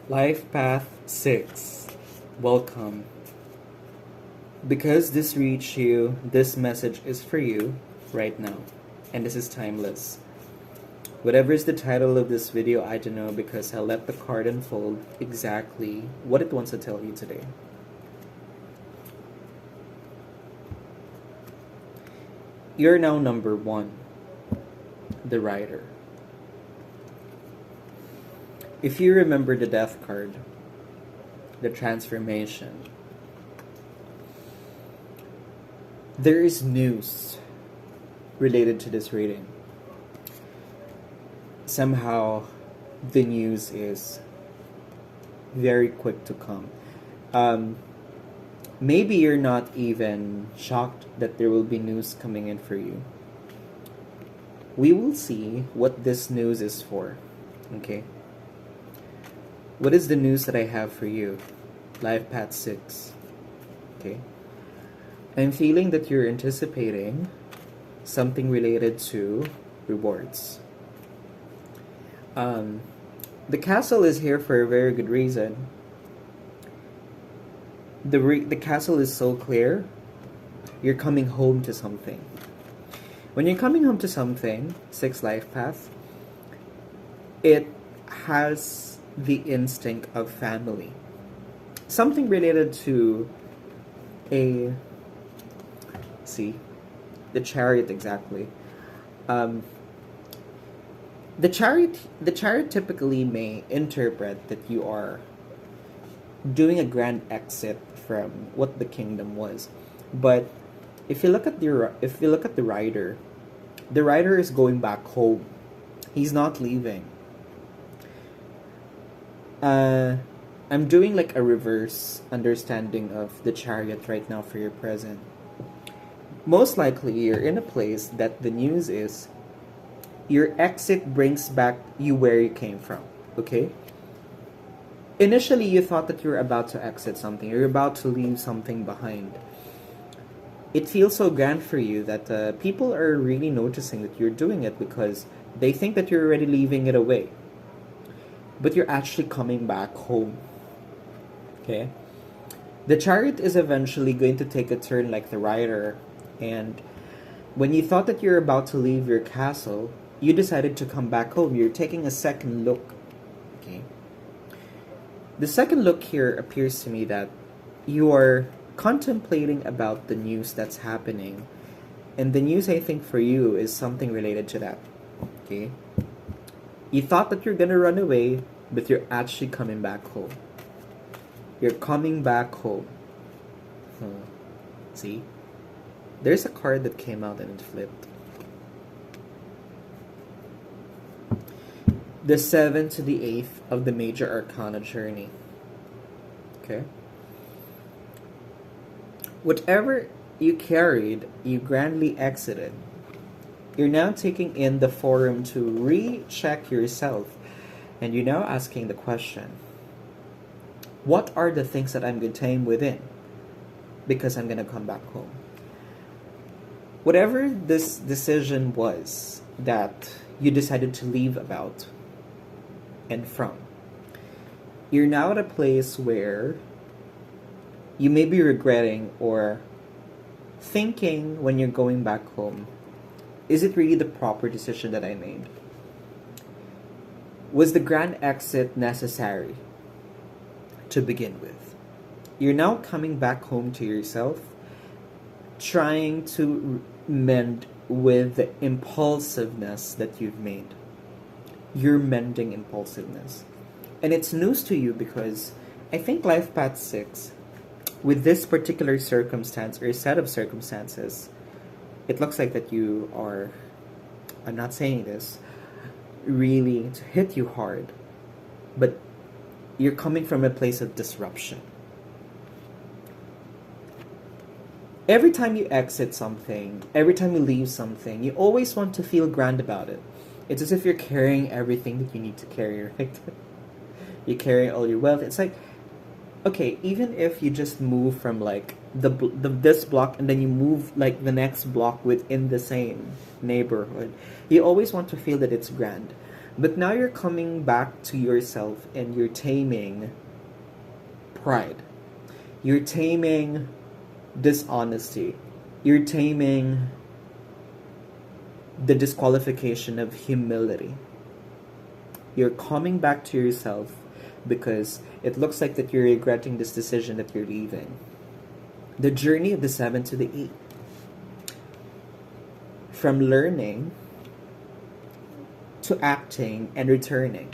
Life Path 6. Welcome. Because this reached you, this message is for you right now. And this is timeless. Whatever is the title of this video, I don't know because I let the card unfold exactly what it wants to tell you today. You're now number 1, the Rider. If you remember the Death card, the transformation, there is news related to this reading. Somehow, the news is very quick to come. Maybe you're not even shocked that there will be news coming in for you. We will see what this news is for, okay? What is the news that I have for you? Life Path 6. Okay. I'm feeling that you're anticipating something related to rewards. The castle is here for a very good reason. The castle is so clear. You're coming home to something. When you're coming home to something, 6 Life Path, it has the instinct of family. Something related to the Chariot exactly. The chariot typically may interpret that you are doing a grand exit from what the kingdom was. But if you look at the rider is going back home. He's not leaving. I'm doing like a reverse understanding of the Chariot right now for your present. Most likely you're in a place that the news is your exit brings back you where you came from, okay? Initially you thought that you're about to exit something, you're about to leave something behind. It feels so grand for you that people are really noticing that you're doing it because they think that you're already leaving it away. But you're actually coming back home. Okay? The Chariot is eventually going to take a turn like the Rider. And when you thought that you're about to leave your castle, you decided to come back home. You're taking a second look. Okay? The second look here appears to me that you are contemplating about the news that's happening. And the news, I think, for you is something related to that. Okay? You thought that you're gonna run away, but you're actually coming back home. You're coming back home. See? There's a card that came out and it flipped. The 7 to the 8th of the Major Arcana journey. Okay? Whatever you carried, you grandly exited. You're now taking in the forum to recheck yourself. And you're now asking the question, what are the things that I'm going to tame within? Because I'm going to come back home. Whatever this decision was that you decided to leave about and from, you're now at a place where you may be regretting or thinking when you're going back home, is it really the proper decision that I made? Was the grand exit necessary to begin with? You're now coming back home to yourself, trying to mend with the impulsiveness that you've made. You're mending impulsiveness. And it's news to you because I think Life Path 6, with this particular circumstance or set of circumstances, it looks like that you are, I'm not saying this really to hit you hard, but you're coming from a place of disruption. Every time you exit something, every time you leave something, you always want to feel grand about it. It's as if you're carrying everything that you need to carry, right? You carry all your wealth. It's like, okay, even if you just move from like this block and then you move like the next block within the same neighborhood, you always want to feel that it's grand. But now you're coming back to yourself and you're taming pride. You're taming dishonesty. You're taming the disqualification of humility. You're coming back to yourself because it looks like that you're regretting this decision that you're leaving. The journey of the 7 to the 8. From learning to acting and returning.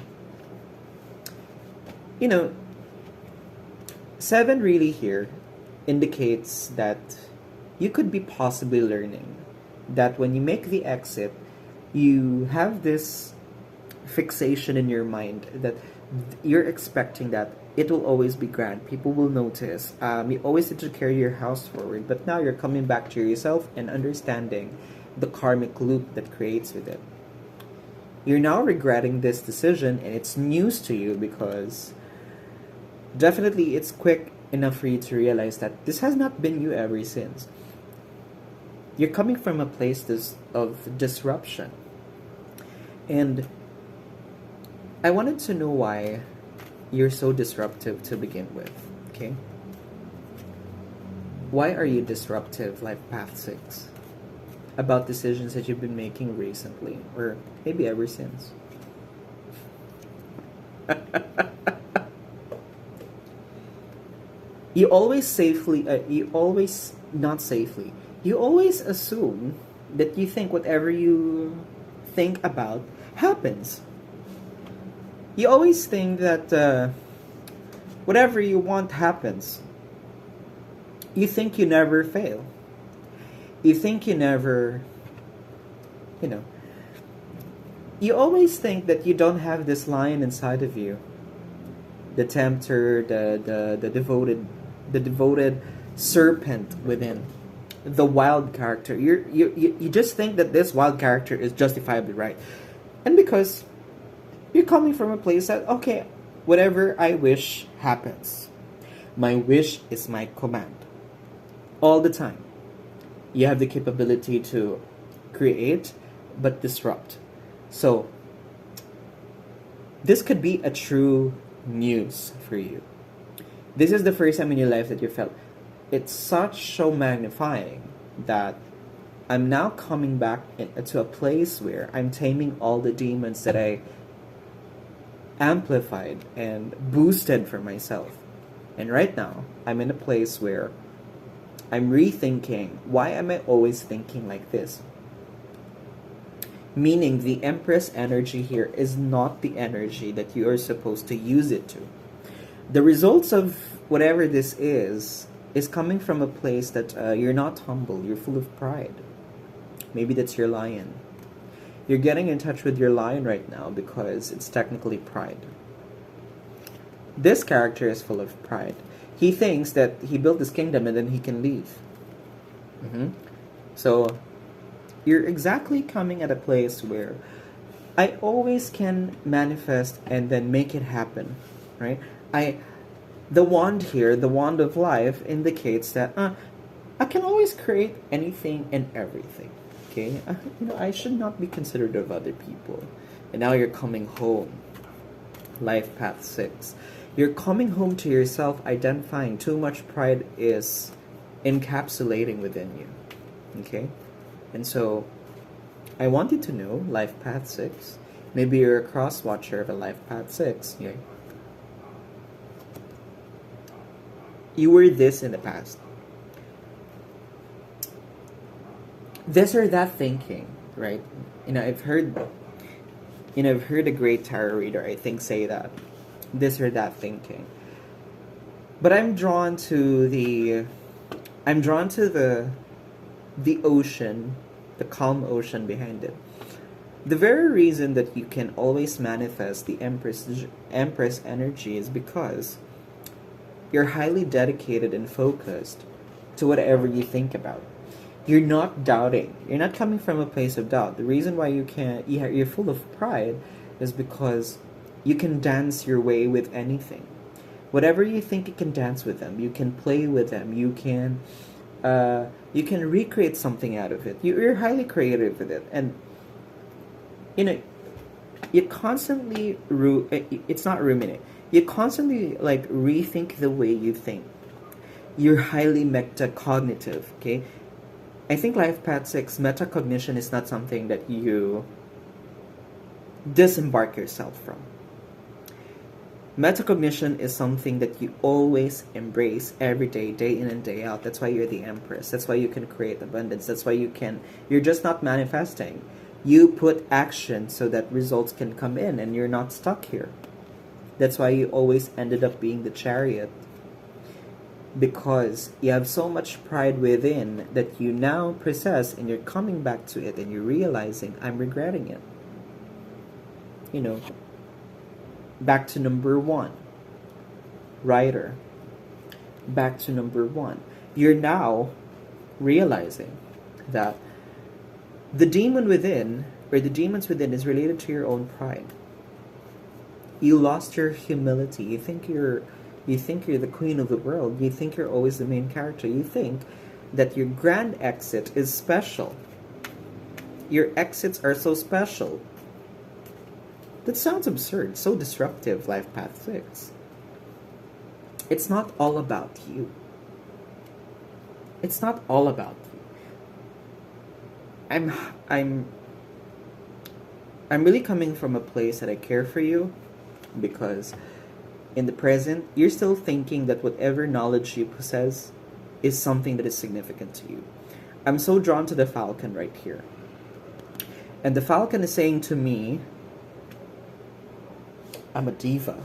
7 really here indicates that you could be possibly learning that when you make the exit, you have this fixation in your mind that you're expecting that it will always be grand. People will notice. You always need to carry your house forward. But now you're coming back to yourself and understanding the karmic loop that creates with it. You're now regretting this decision, and it's news to you because definitely it's quick enough for you to realize that this has not been you ever since. You're coming from a place of disruption. And I wanted to know why you're so disruptive to begin with, okay? Why are you disruptive, Life Path 6? About decisions that you've been making recently, or maybe ever since. You always assume that you think whatever you think about happens. You always think that whatever you want happens. You think you never fail. You think you never, you always think that you don't have this lion inside of you. The tempter, the devoted serpent within. The wild character. You just think that this wild character is justifiably right. And because you're coming from a place that, okay, whatever I wish happens. My wish is my command. All the time. You have the capability to create, but disrupt. So, this could be a true news for you. This is the first time in your life that you felt it's so magnifying that I'm now coming back to a place where I'm taming all the demons that I amplified and boosted for myself. And right now, I'm in a place where I'm rethinking, why am I always thinking like this? Meaning the Empress energy here is not the energy that you are supposed to use it to. The results of whatever this is coming from a place that you're not humble, you're full of pride. Maybe that's your lion. You're getting in touch with your lion right now because it's technically pride. This character is full of pride. He thinks that he built this kingdom and then he can leave. So, you're exactly coming at a place where I always can manifest and then make it happen, right? The wand here, the wand of life, indicates that I can always create anything and everything. Okay, I should not be considerate of other people. And now you're coming home. Life Path 6. You're coming home to yourself, identifying too much pride is encapsulating within you. Okay? And so, I want you to know, Life Path 6, maybe you're a cross-watcher of a Life Path 6. Okay? You were this in the past. This or that thinking, right? I've heard a great tarot reader, I think, say that. This or that thinking. But I'm drawn to the ocean, the calm ocean behind it. The very reason that you can always manifest the Empress energy is because you're highly dedicated and focused to whatever you think about. You're not doubting. You're not coming from a place of doubt. The reason why you're full of pride is because you can dance your way with anything. Whatever you think, you can dance with them. You can play with them. You can recreate something out of it. You're highly creative with it. And, You constantly it's not ruminate. You constantly like rethink the way you think. You're highly metacognitive. Okay, I think life path 6 metacognition is not something that you disembark yourself from. Metacognition is something that you always embrace every day, day in and day out. That's why you're the Empress. That's why you can create abundance. That's why you're just not manifesting. You put action so that results can come in and you're not stuck here. That's why you always ended up being the Chariot. Because you have so much pride within that you now possess, and you're coming back to it and you're realizing, I'm regretting it. You know, back to number 1. Writer. Back to number 1. You're now realizing that the demon within, or the demons within, is related to your own pride. You lost your humility. You think you're the queen of the world. You think you're always the main character. You think that your grand exit is special. Your exits are so special. That sounds absurd, so disruptive, life path 6. It's not all about you. It's not all about you. I'm really coming from a place that I care for you, because in the present, you're still thinking that whatever knowledge you possess is something that is significant to you. I'm so drawn to the Falcon right here. And the Falcon is saying to me, I'm a diva.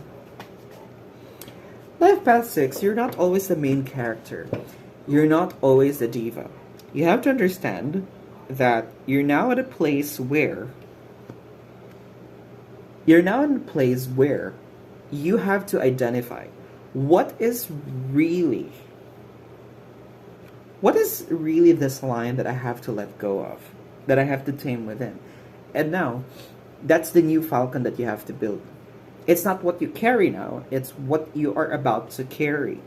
Life path 6, you're not always the main character. You're not always the diva. You have to understand that you're now at a place where you have to identify what is really this line that I have to let go of, that I have to tame within. And now, that's the new Falcon that you have to build. It's not what you carry now, it's what you are about to carry.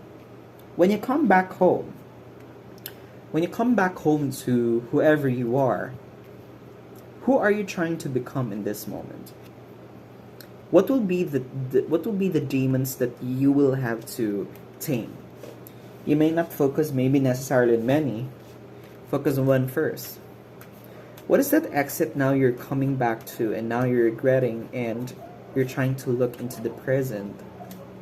When you come back home to whoever you are, who are you trying to become in this moment? What will be the demons that you will have to tame? You may not focus maybe necessarily on many. Focus on one first. What is that exit now you're coming back to and now you're regretting, and you're trying to look into the present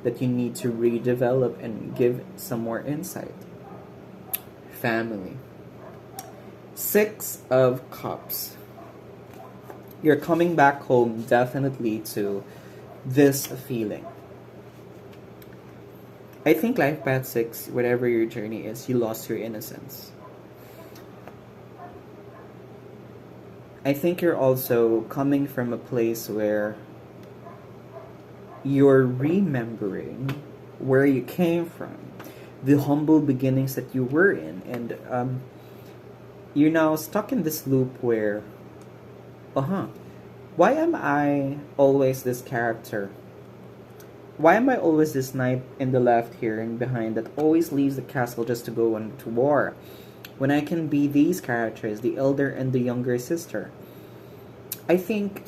that you need to redevelop and give some more insight? Family. 6 of Cups. You're coming back home definitely to this feeling. I think life path 6, whatever your journey is, you lost your innocence. I think you're also coming from a place where you're remembering where you came from, the humble beginnings that you were in, and you're now stuck in this loop where, why am I always this character? Why am I always this knight in the left here and behind that always leaves the castle just to go on to war, when I can be these characters, the elder and the younger sister? I think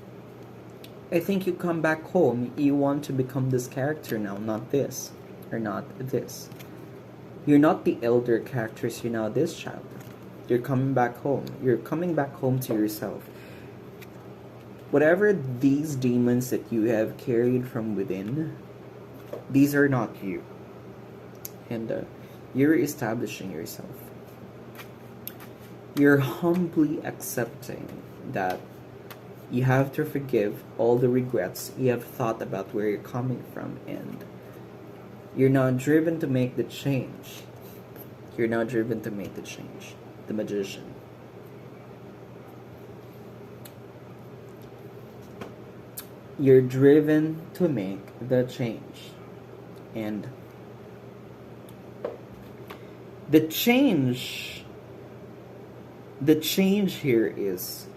you come back home, you want to become this character now, not this, or not this. You're not the elder characters, you're now this child. You're coming back home. You're coming back home to yourself. Whatever these demons that you have carried from within, these are not you. And you're establishing yourself. You're humbly accepting that you have to forgive all the regrets you have thought about where you're coming from, and you're now driven to make the change. You're now driven to make the change. The Magician. You're driven to make the change. And the change here is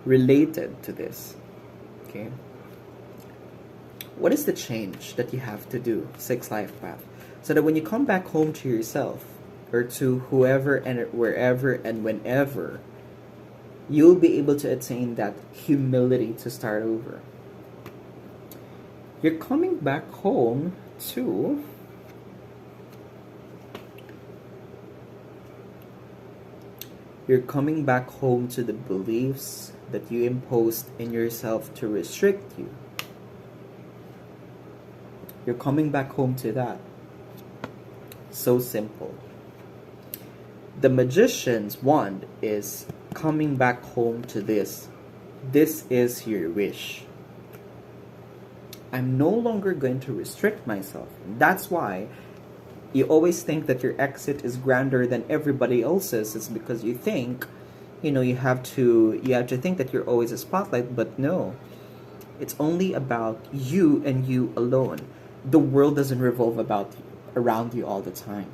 related to this. Okay? What is the change that you have to do? 6 life path. So that when you come back home to yourself, or to whoever and wherever and whenever, you'll be able to attain that humility to start over. You're coming back home to the beliefs that you imposed in yourself to restrict you. You're coming back home to that. So simple. The magician's wand is coming back home to this. This is your wish. I'm no longer going to restrict myself. That's why you always think that your exit is grander than everybody else's. It's because you think, you have to think that you're always a spotlight, but no. It's only about you and you alone. The world doesn't revolve around you all the time.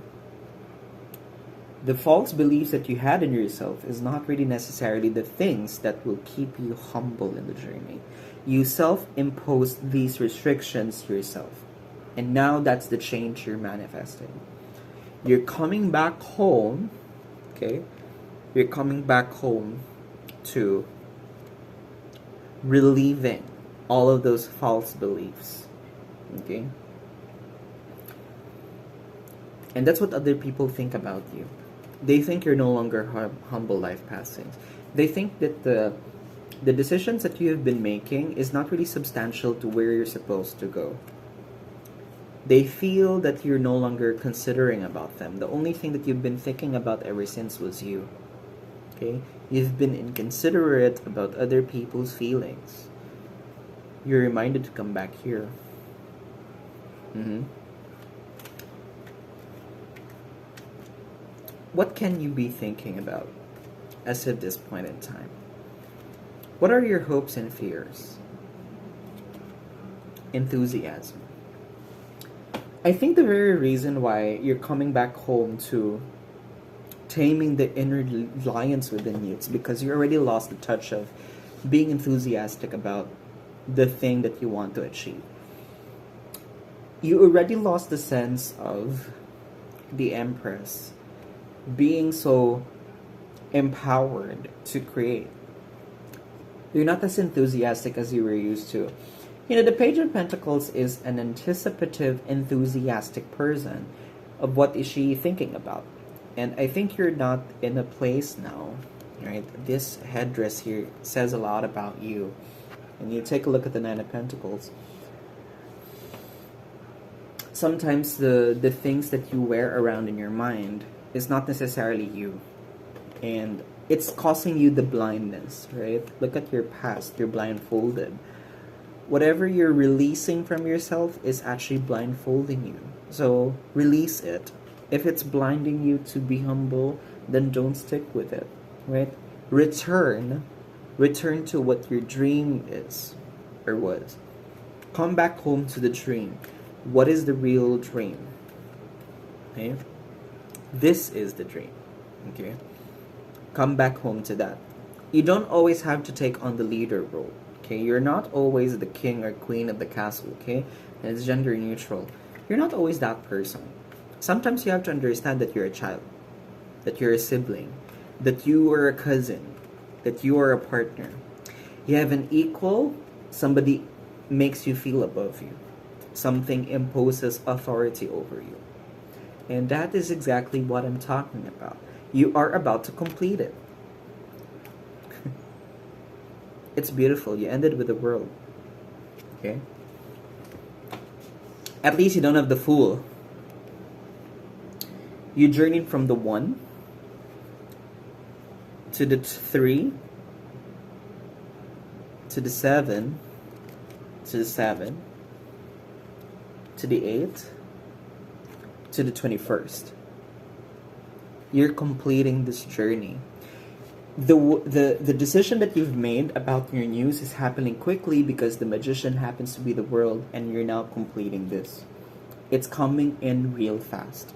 The false beliefs that you had in yourself is not really necessarily the things that will keep you humble in the journey. You self-imposed these restrictions yourself. And now that's the change you're manifesting. You're coming back home, okay? You're coming back home to relieving all of those false beliefs, okay? And that's what other people think about you. They think you're no longer humble life passings. They think that the decisions that you have been making is not really substantial to where you're supposed to go. They feel that you're no longer considering about them. The only thing that you've been thinking about ever since was you. Okay? You've been inconsiderate about other people's feelings. You're reminded to come back here. What can you be thinking about as of this point in time? What are your hopes and fears? Enthusiasm. I think the very reason why you're coming back home to taming the inner lions within you, it's because you already lost the touch of being enthusiastic about the thing that you want to achieve. You already lost the sense of the Empress being so empowered to create. You're not as enthusiastic as you were used to. The Page of Pentacles is an anticipative, enthusiastic person of what is she thinking about. And I think you're not in a place now, right? This headdress here says a lot about you. And you take a look at the Nine of Pentacles. Sometimes the things that you wear around in your mind is not necessarily you. And it's causing you the blindness, right? Look at your past. You're blindfolded. Whatever you're releasing from yourself is actually blindfolding you. So release it. If it's blinding you to be humble, then don't stick with it, right? Return to what your dream is or was. Come back home to the dream. What is the real dream? Okay? This is the dream. Okay? Come back home to that. You don't always have to take on the leader role. Okay? You're not always the king or queen of the castle. Okay? And it's gender neutral. You're not always that person. Sometimes you have to understand that you're a child, that you're a sibling, that you are a cousin, that you are a partner. You have an equal. Somebody makes you feel above you. Something imposes authority over you. And that is exactly what I'm talking about. You are about to complete it. It's beautiful. You ended with the world. Okay? At least you don't have the Fool. You journeyed from the 1 to the 3 to the 7 to the 7 to the 8 to the 21st. You're completing this journey. The decision that you've made about your news is happening quickly because the magician happens to be the world, and you're now completing this. It's coming in real fast.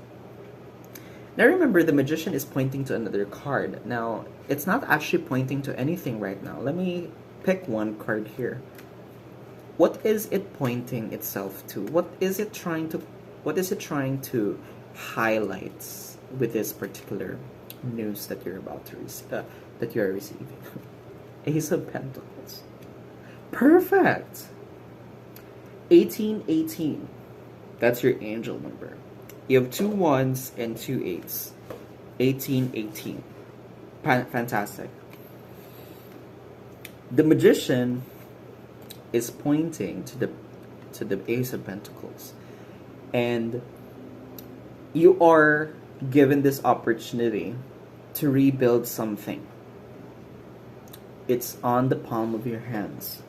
Now remember, the magician is pointing to another card. Now, it's not actually pointing to anything right now. Let me pick one card here. What is it pointing itself to? What is it trying to highlight with this particular news that you're about to receive, that you are receiving? Ace of Pentacles. Perfect. 1818. That's your angel number. You have 2 1s and 2 8s. 1818. Fantastic. The Magician is pointing to the Ace of Pentacles. And you are given this opportunity to rebuild something. It's on the palm of your hands.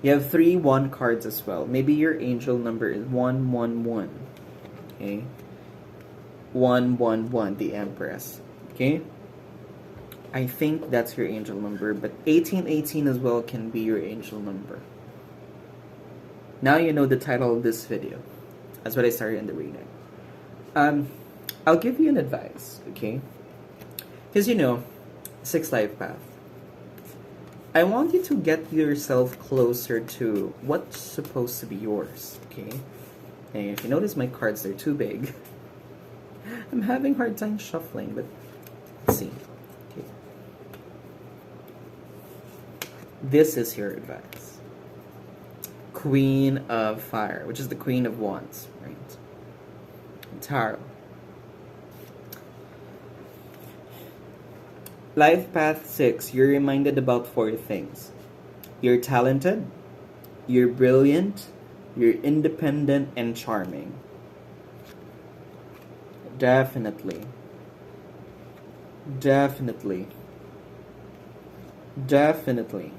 You have 3 1 cards as well. Maybe your angel number is 111. Okay? 111, the Empress. Okay? I think that's your angel number, but 1818 as well can be your angel number. Now you know the title of this video. That's what I started in the reading. I'll give you an advice, okay? Because you know, 6 life path. I want you to get yourself closer to what's supposed to be yours, okay? And if you notice my cards, they're too big. I'm having a hard time shuffling, but let's see. Okay. This is your advice. Queen of Fire, which is the Queen of Wands, right? Tarot. Life Path 6, you're reminded about 4 things. You're talented, you're brilliant, you're independent and charming. Definitely. Definitely. Definitely.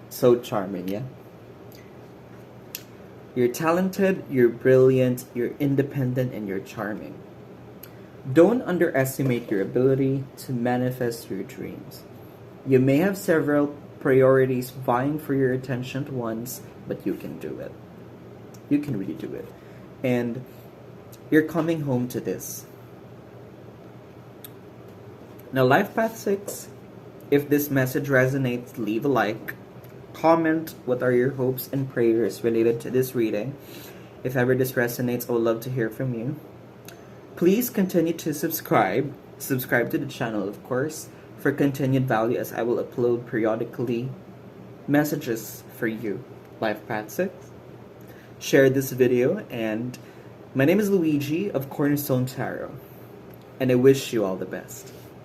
So charming, yeah? You're talented, you're brilliant, you're independent, and you're charming. Don't underestimate your ability to manifest your dreams. You may have several priorities vying for your attention at once, but you can do it. You can really do it. And you're coming home to this. Now, Life Path 6, if this message resonates, leave a like. Comment what are your hopes and prayers related to this reading. If ever this resonates, I would love to hear from you. Please continue to subscribe. Subscribe to the channel, of course, for continued value as I will upload periodically messages for you. Life Path 6. Share this video, and my name is Luigi of Cornerstone Tarot, and I wish you all the best.